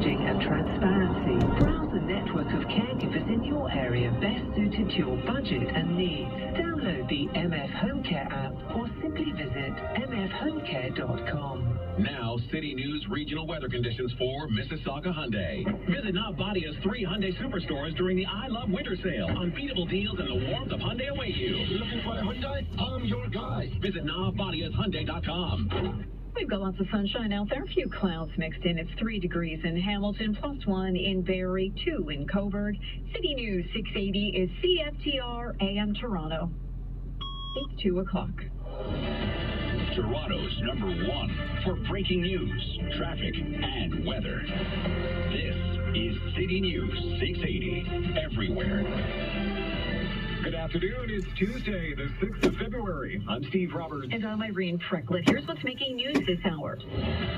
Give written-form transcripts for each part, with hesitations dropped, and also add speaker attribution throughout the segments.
Speaker 1: messaging and transparency. Browse the network of caregivers in your area best suited to your budget and needs. Download the MF Home Care app or simply visit mfhomecare.com.
Speaker 2: Now, City News regional weather conditions for Mississauga Hyundai. Visit Navbadia's 3 Hyundai superstores during the I Love Winter Sale. Unbeatable deals and the warmth of Hyundai await you.
Speaker 3: Looking for a Hyundai? I'm your guy.
Speaker 2: Visit NavBadiasHyundai.com.
Speaker 4: We've got lots of sunshine out there. A few clouds mixed in. It's 3 degrees in Hamilton, +1 in Barrie, 2 in Cobourg. City News 680 is CFTR AM Toronto. It's 2 o'clock.
Speaker 2: Toronto's #1 for breaking news, traffic, and weather. This is City News 680 everywhere.
Speaker 5: Good afternoon. It's Tuesday, the 6th of February. I'm Steve Roberts.
Speaker 4: And I'm Irene Frecklett. Here's what's making news this hour.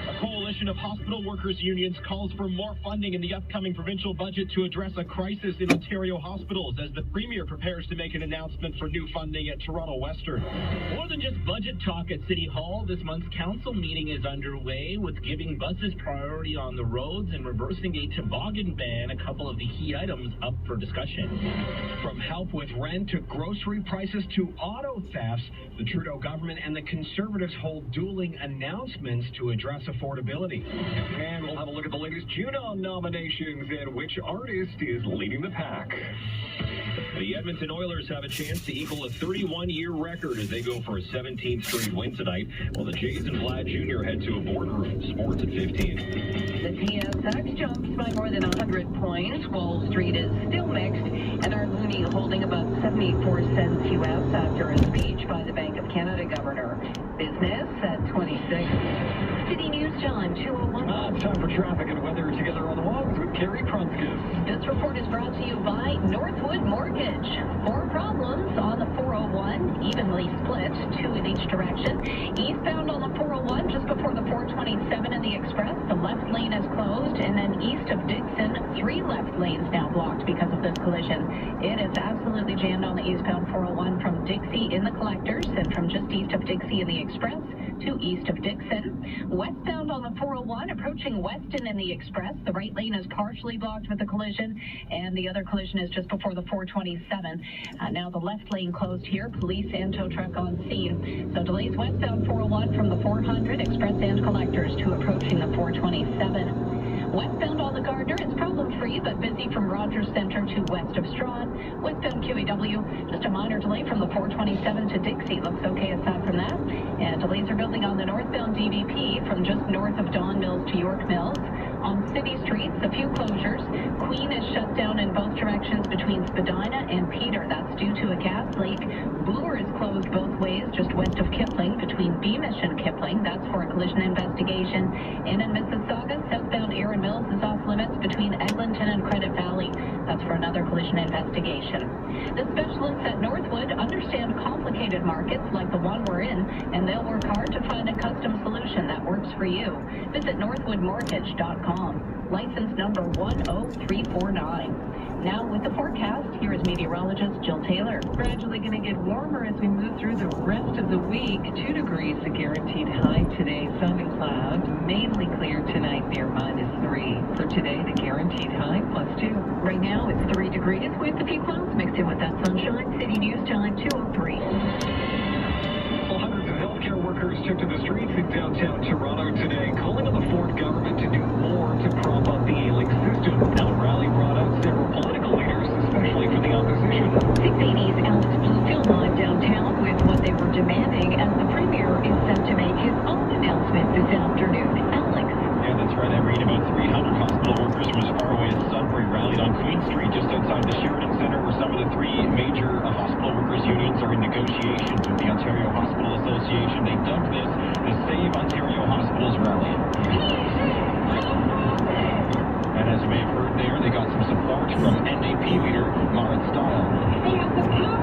Speaker 6: A coalition of hospital workers' unions calls for more funding in the upcoming provincial budget to address a crisis in Ontario hospitals as the Premier prepares to make an announcement for new funding at Toronto Western. More than just budget talk at City Hall, this month's council meeting is underway with giving buses priority on the roads and reversing a toboggan ban, a couple of the key items up for discussion. From help with rent to grocery prices to auto thefts, the Trudeau government and the Conservatives hold dueling announcements to address affordability.
Speaker 5: And we'll have a look at the latest Juno nominations and which artist is leading the pack.
Speaker 6: The Edmonton Oilers have a chance to equal a 31-year record as they go for a 17th straight win tonight, while the Jays and Vlad Jr. head to a boardroom. Sports at 15.
Speaker 7: The TSX jumps by more than 100 points. Wall Street is still mixed, and our loonie holding about 74 cents U.S. after a speech by the Bank of Canada governor. Business at 26. City News Time 2:01.
Speaker 5: Time for traffic and weather together on the ones with Carrie Prunskis.
Speaker 7: This report is brought to you by Northwood Mortgage. 4 problems on the 401, evenly split, 2 in each direction. Eastbound on the 401, just before the 427 in the Express, the left lane is closed, and then east of Dixon, 3 left lanes now blocked because of this collision. It is absolutely jammed on the eastbound 401 from Dixie in the Collectors and from just east of Dixie in the Express to east of Dixon. Westbound on the 401, approaching Weston in the Express, the right lane is partially blocked with the collision, and the other collision is just before the 427. Now the left lane closed here, police and tow truck on scene. So delays westbound 401 from the 400, Express and Collectors to approaching the 427. Westbound on the Gardner is problem-free, but busy from Rogers Centre to west of Strawn. Westbound QEW, just a minor delay from the 427 to Dixie. Looks okay aside from that. And delays are building on the northbound DVP from just north of Don Mills to York Mills. On city streets, a few closures. Queen is shut down in both directions between Spadina and Peter. That's due to a gas leak. Bloor is closed both ways just west of Kipling between Beamish and Kipling. That's for a collision investigation. And in Mississauga, southbound Erin Mills is off limits between Eglinton and Credit Valley. That's for another collision investigation. The specialists at Northwood understand complicated markets like the one we're in, and they'll work hard to find a custom solution that works for you. Visit northwoodmortgage.com. License number 10349. Now with the forecast, here is meteorologist Jill Taylor.
Speaker 1: Gradually going to get warmer as we move through the rest of the week. 2 degrees, the guaranteed high today. Sun and cloud, mainly clear tonight near -3. For today, the guaranteed high +2.
Speaker 4: Right now, it's 3 degrees with a few clouds mixed in with that sunshine. City News Time 2:03.
Speaker 5: Well, hundreds of healthcare workers took to the streets in downtown Toronto today, calling on the Ford government to do more to prop up the ailing system. Now, the rally brought out several political leaders, especially for the opposition.
Speaker 4: 680's Alex Bluefield live downtown with what they were demanding as the Premier is set to make his own announcement this afternoon. Alex.
Speaker 6: Yeah, that's right. I read about 300 hospital workers from as far away as Sudbury rallied on Queen Street just outside the Sheridan Centre, where some of the 3 major hospital workers unions are in negotiations with the Ontario Hospital Association. They dubbed this the Save Ontario Hospitals Rally. And as you may have heard there, they got some support from NDP leader Marit Stiles.
Speaker 7: They have the power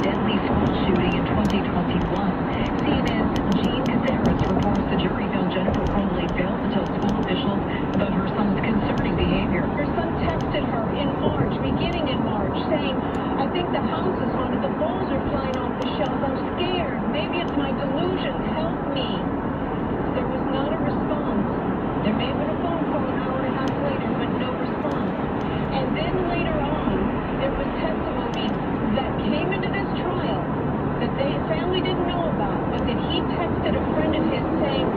Speaker 4: deadly school shooting in 2021. CNN's Jean Caceres reports the jury found Jennifer Crumley failed to tell school officials about her son's concerning behavior.
Speaker 8: Her son texted her in March, beginning in March, saying, I think the house is haunted, the balls are flying off the shelf, I'm scared, maybe it's my delusions, help me. There was not a response. There may have been a phone call an hour and a half later, but no response. And then later on, there was testimony that came into this trial that the family didn't know about, but that he texted a friend of his saying,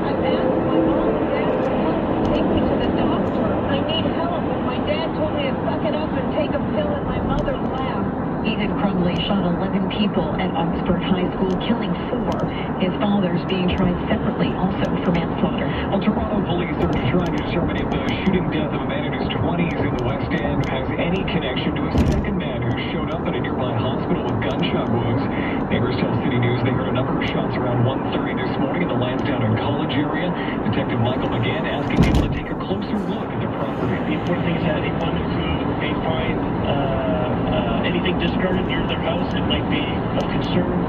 Speaker 8: I've asked my mom and dad for help to take me to the doctor. I need help. And my dad told me to suck it up and take a pill, and my mother laughed.
Speaker 4: Ethan Crumley shot 11 people at Oxford High School, killing 4. His father's being tried separately, also for manslaughter.
Speaker 5: Well, Toronto police are trying to determine if the shooting death of a man in his 20s in the West End has any connection to a second man who showed up at a nearby hospital with gunshot wounds. Neighbors tell City News they heard a number of shots around 1:30 this morning in the Lansdowne and College area. Detective Michael McGann asking people to take a closer look at their property.
Speaker 9: The important thing is that anyone who may find anything discarded near their house that might be of concern,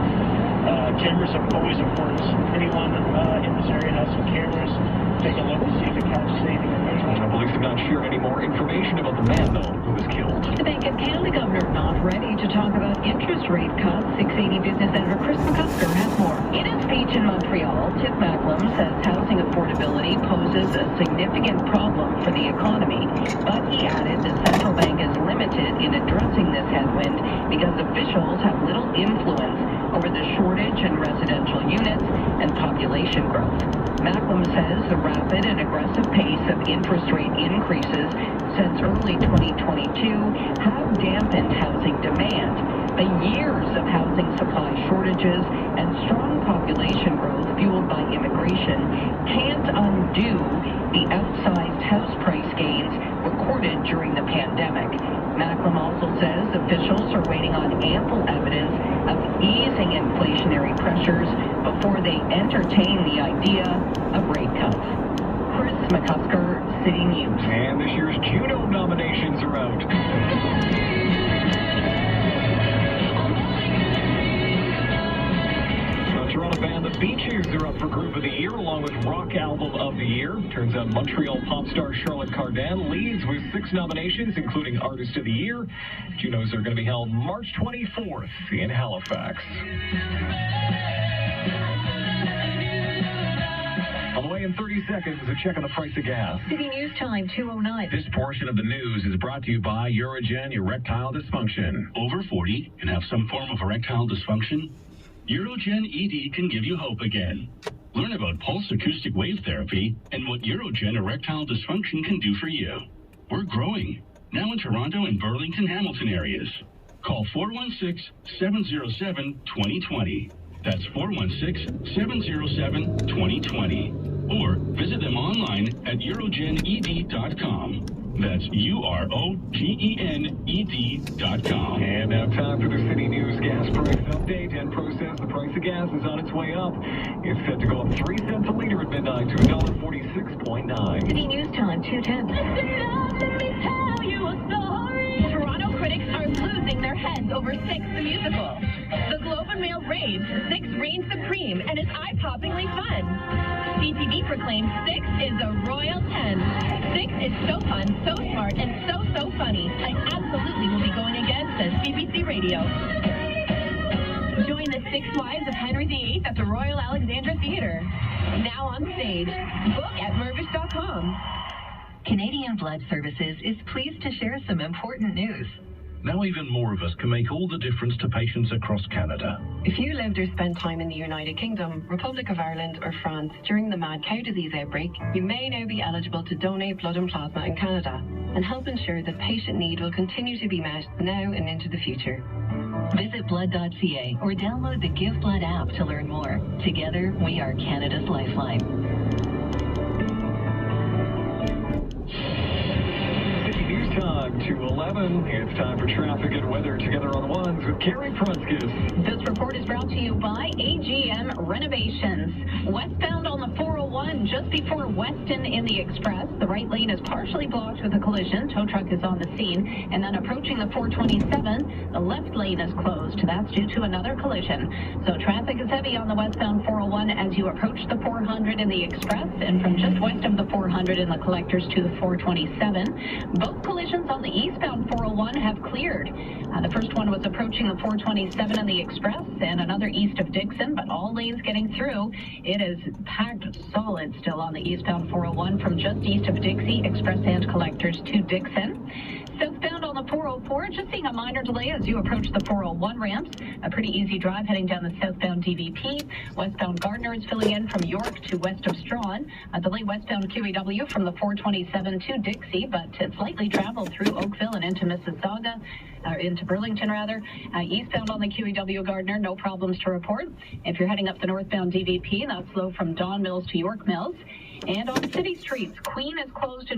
Speaker 9: cameras are always important. Anyone in this area has some cameras, take a look to see if it catches anything unusual.
Speaker 5: Police have not shared any more information about the man, though, who was killed.
Speaker 4: The Bank of Canada governor not ready to talk about interest rate cuts. 680 Business Editor Chris McCusker has more. In a speech in Montreal, Tim Macklem says housing affordability poses a significant problem for the economy, but he added the central bank is limited in addressing this headwind because officials have little influence over the shortage in residential units and population growth. Macklem says the rapid and aggressive pace of interest rate increases since early 2022 have dampened housing demand. But years of housing supply shortages and strong population growth fueled by immigration can't undo the outsized house price gains recorded during the pandemic. Macklem also says officials are waiting on ample evidence of easing inflationary pressures before they entertain the idea of rate cuts. Chris McCusker, City News.
Speaker 5: And this year's Juno nominations are out. Toronto band The Beaches are up for Group of the Year along with Rock Album of the Year. Turns out Montreal pop star Charlotte Cardin leads with 6 nominations, including Artist of the Year. Junos are going to be held March 24th in Halifax. On the way in 30 seconds, a check on the price of gas.
Speaker 4: City News Time, 2:09.
Speaker 2: This portion of the news is brought to you by Urogen Erectile Dysfunction.
Speaker 10: Over 40 and have some form of erectile dysfunction? Urogen ED can give you hope again. Learn about pulse acoustic wave therapy and what Urogen erectile dysfunction can do for you. We're growing, now in Toronto and Burlington, Hamilton areas. Call 416-707-2020. That's 416-707-2020. Or visit them online at urogened.com. That's UROGENED.com.
Speaker 5: And now time for the City News gas price update and process. The price of gas is on its way up. It's set to go up 3 cents a liter at midnight to $1.46.9.
Speaker 4: City News Time, 2:10.
Speaker 7: Let me tell you a story. Toronto critics are losing their heads over Six the musical. The Globe and Mail raves Six reigns supreme and is eye-poppingly fun. CTV proclaims Six is a royal 10. Six is so fun, so smart, and so funny. I absolutely will be going again, says CBC Radio. Join the 6 wives of Henry VIII at the Royal Alexandra Theatre. Now on stage. Book at Mervish.com.
Speaker 4: Canadian Blood Services is pleased to share some important news.
Speaker 10: Now even more of us can make all the difference to patients across Canada.
Speaker 11: If you lived or spent time in the United Kingdom, Republic of Ireland or France during the mad cow disease outbreak, you may now be eligible to donate blood and plasma in Canada and help ensure that patient need will continue to be met now and into the future.
Speaker 4: Visit blood.ca or download the Give Blood app to learn more. Together, we are Canada's lifeline.
Speaker 5: City News Time. 5 to 11. It's time for traffic and weather together on the ones with Carrie Prunskis.
Speaker 7: This report is brought to you by AGM Renovations. Westbound on the 401, just before Weston in the Express, the right lane is partially blocked with a collision. Tow truck is on the scene. And then approaching the 427, the left lane is closed. That's due to another collision. So traffic is heavy on the westbound 401 as you approach the 400 in the Express and from just west of the 400 in the collectors to the 427. Both collisions on the eastbound 401 have cleared. The first one was approaching the 427 in the Express and another east of Dixon, but all lanes getting through. It is packed solid still on the eastbound 401 from just east of Dixie, Express and collectors to Dixon. Southbound on the 404, just seeing a minor delay as you approach the 401 ramps. A pretty easy drive heading down the southbound DVP. Westbound Gardner is filling in from York to west of Strawn. A delay westbound QEW from the 427 to Dixie, but it's lightly traveled through Oakville and into Mississauga, into Burlington rather. Eastbound on the QEW Gardner, no problems to report. If you're heading up the northbound DVP, that's slow from Don Mills to York Mills. And on city streets, Queen is closed in